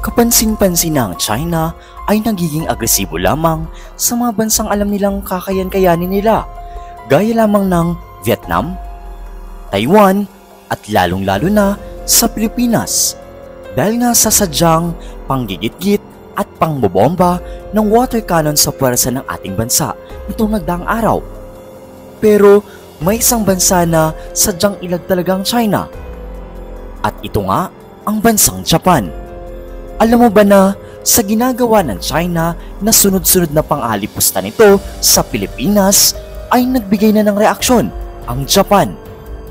Kapansin-pansin na ang China ay nagiging agresibo lamang sa mga bansang alam nilang kakayan-kayanin nila, gaya lamang ng Vietnam, Taiwan at lalong-lalo na sa Pilipinas dahil nga sa sadyang panggigit-git at pangbobomba ng water cannon sa puwersa ng ating bansa nitong nagdaang araw. Pero may isang bansa na sadyang ilag talaga ang China, at ito nga ang bansang Japan. Alam mo ba na sa ginagawa ng China na sunod-sunod na pang-alipusta nito sa Pilipinas ay nagbigay na ng reaksyon ang Japan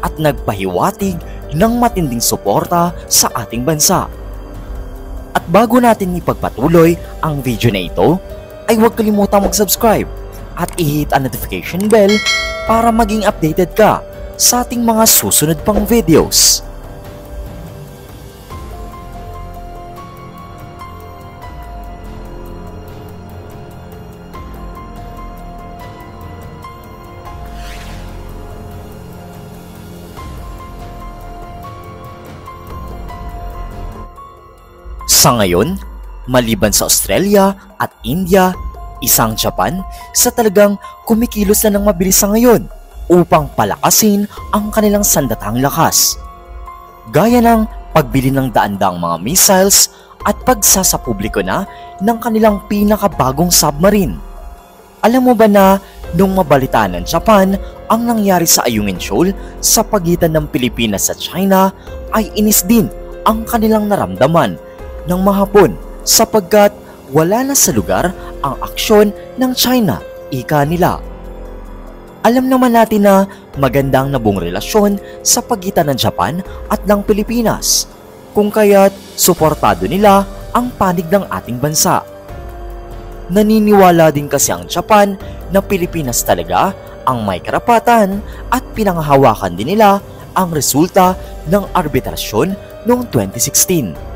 at nagpahiwatig ng matinding suporta sa ating bansa. At bago natin ipagpatuloy ang video na ito, ay huwag kalimutang mag-subscribe at i-hit ang notification bell para maging updated ka sa ating mga susunod pang videos. Sa ngayon, maliban sa Australia at India, isang Japan sa talagang kumikilos na ng mabilis sa ngayon upang palakasin ang kanilang sandatahang lakas. Gaya ng pagbili ng daan-daang mga missiles at pagsasapubliko na ng kanilang pinakabagong submarine. Alam mo ba na nung mabalitaan ng Japan ang nangyari sa Ayungin Shoal sa pagitan ng Pilipinas at China ay inis din ang kanilang naramdaman ng mga Hapon sapagkat wala na sa lugar ang aksyon ng China, ika nila. Alam naman natin na maganda ang nabuong relasyon sa pagitan ng Japan at ng Pilipinas, kung kaya't suportado nila ang panig ng ating bansa. Naniniwala din kasi ang Japan na Pilipinas talaga ang may karapatan at pinanghahawakan din nila ang resulta ng arbitrasyon noong 2016.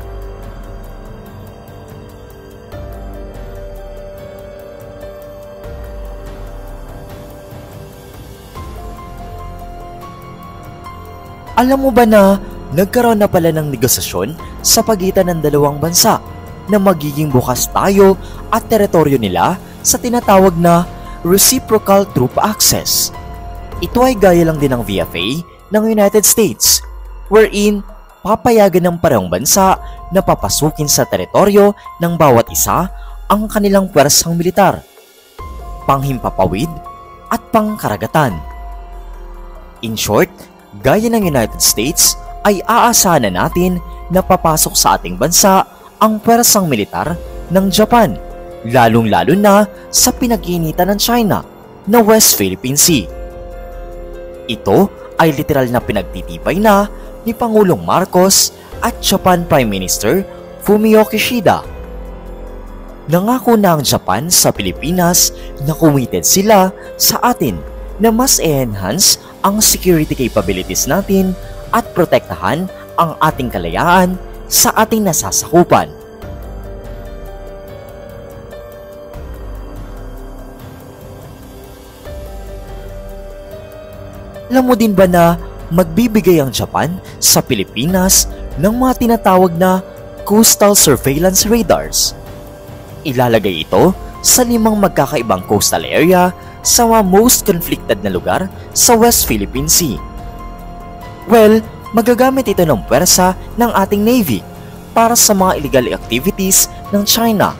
Alam mo ba na nagkaroon na pala ng negosasyon sa pagitan ng dalawang bansa na magiging bukas tayo at teritoryo nila sa tinatawag na Reciprocal Troop Access? Ito ay gaya lang din ng VFA ng United States, wherein papayagan ng parehong bansa na papasukin sa teritoryo ng bawat isa ang kanilang pwersang militar, panghimpapawid at pangkaragatan. In short, gaya ng United States ay aasahan na natin na papasok sa ating bansa ang pwersang militar ng Japan, lalong-lalo na sa pinag-iinitan ng China na West Philippine Sea. Ito ay literal na pinagtitibay na ni Pangulong Marcos at Japan Prime Minister Fumio Kishida. Nangako na ang Japan sa Pilipinas na committed sila sa atin na mas i-enhance ang security capabilities natin at protektahan ang ating kalayaan sa ating nasasakupan. Alam mo din ba na magbibigay ang Japan sa Pilipinas ng mga tinatawag na coastal surveillance radars? Ilalagay ito sa 5 magkakaibang coastal area sa mga most conflicted na lugar sa West Philippine Sea. Well, magagamit ito ng pwersa ng ating Navy para sa mga illegal activities ng China.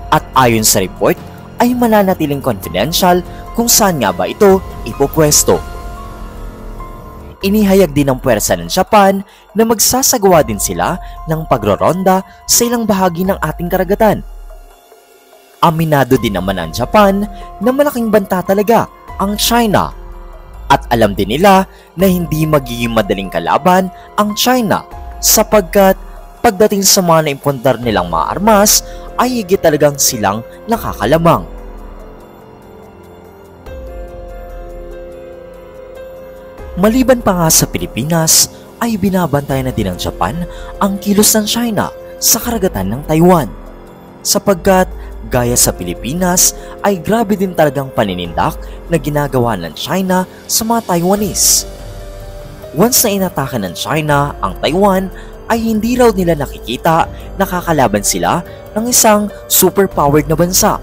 At ayon sa report, ay mananatiling confidential kung saan nga ba ito ipopwesto. Inihayag din ng pwersa ng Japan na magsasagawa din sila ng pagroronda sa ilang bahagi ng ating karagatan. Aminado din naman ang Japan na malaking banta talaga ang China at alam din nila na hindi magiging madaling kalaban ang China sapagkat pagdating sa mga naimpundar nilang mga armas ay higit talagang silang nakakalamang. Maliban pa nga sa Pilipinas ay binabantayan na din ng Japan ang kilos ng China sa karagatan ng Taiwan sapagkat gaya sa Pilipinas ay grabe din talagang paninindak na ginagawa ng China sa mga Taiwanese. Once na inatake ng China ang Taiwan ay hindi raw nila nakikita na kakalaban sila ng isang superpowered na bansa.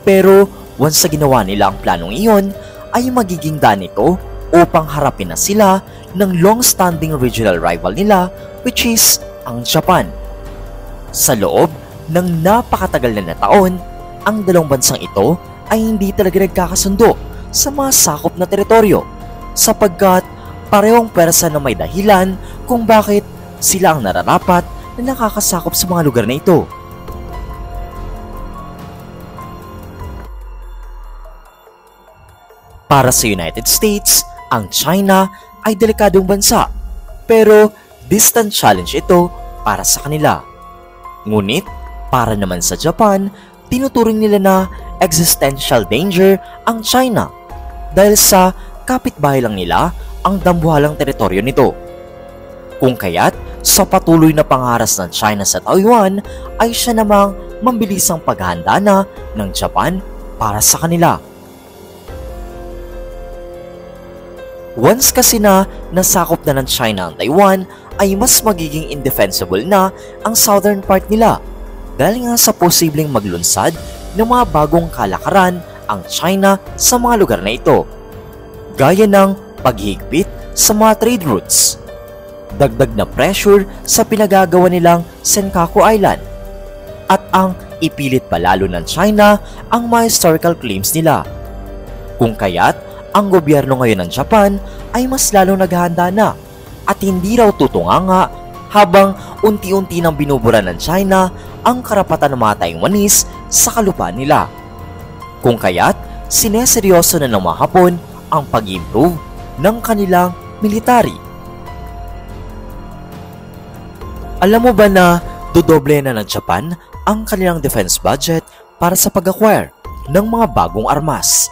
Pero once sa ginawa nila ang planong iyon, ay magiging daan ito upang harapin na sila ng long-standing regional rival nila, which is ang Japan. Sa loob ng napakatagal na taon, ang dalawang bansang ito ay hindi talaga nagkakasundo sa mga sakop na teritoryo sapagkat parehong pwersa na may dahilan kung bakit sila ang nararapat na nakakasakop sa mga lugar na ito. Para sa United States, ang China ay delikadong bansa, pero distant challenge ito para sa kanila. Ngunit, para naman sa Japan, tinuturing nila na existential danger ang China dahil sa kapitbahay lang nila ang dambuhalang teritoryo nito. Kung kaya't, sa patuloy na pangharas ng China sa Taiwan, ay siya namang mambilisang paghahanda na ng Japan para sa kanila. Once kasi na nasakop na ng China ang Taiwan, ay mas magiging indefensible na ang southern part nila dahil nga sa posibleng maglunsad ng mga bagong kalakaran ang China sa mga lugar na ito, gaya ng paghigpit sa mga trade routes, dagdag na pressure sa pinagagawa nilang Senkaku Island, at ang ipilit palalo ng China ang mga historical claims nila. Kung kaya't, ang gobyerno ngayon ng Japan ay mas lalong naghahanda na at hindi raw tutunganga habang unti-unti nang binubura ng China ang karapatan ng mga Taiwanese sa kalupaan nila. Kung kaya't, sineseryoso na ng mga Hapon ang pag-improve ng kanilang military. Alam mo ba na dodoble na ng Japan ang kanilang defense budget para sa pag-acquire ng mga bagong armas?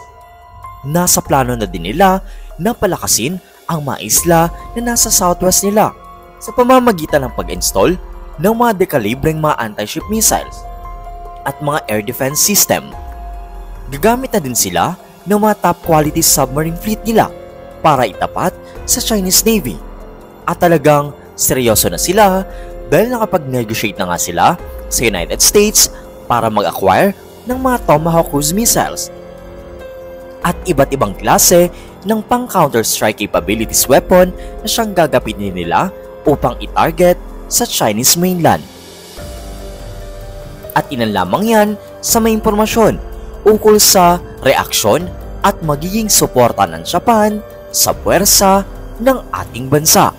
Nasa plano na din nila na palakasin ang mga isla na nasa southwest nila sa pamamagitan ng pag-install ng mga dekalibreng mga anti-ship missiles at mga air defense system. Gagamit na din sila ng mga top quality submarine fleet nila para itapat sa Chinese Navy. At talagang seryoso na sila dahil nakapag-negotiate na nga sila sa United States para mag-acquire ng mga Tomahawk cruise missiles at iba't ibang klase ng pang-counter-strike capabilities weapon na siyang gagamitin nila upang i-target sa Chinese mainland. At ilan lamang yan sa may impormasyon ukol sa reaksyon at magiging suporta ng Japan sa puwersa ng ating bansa.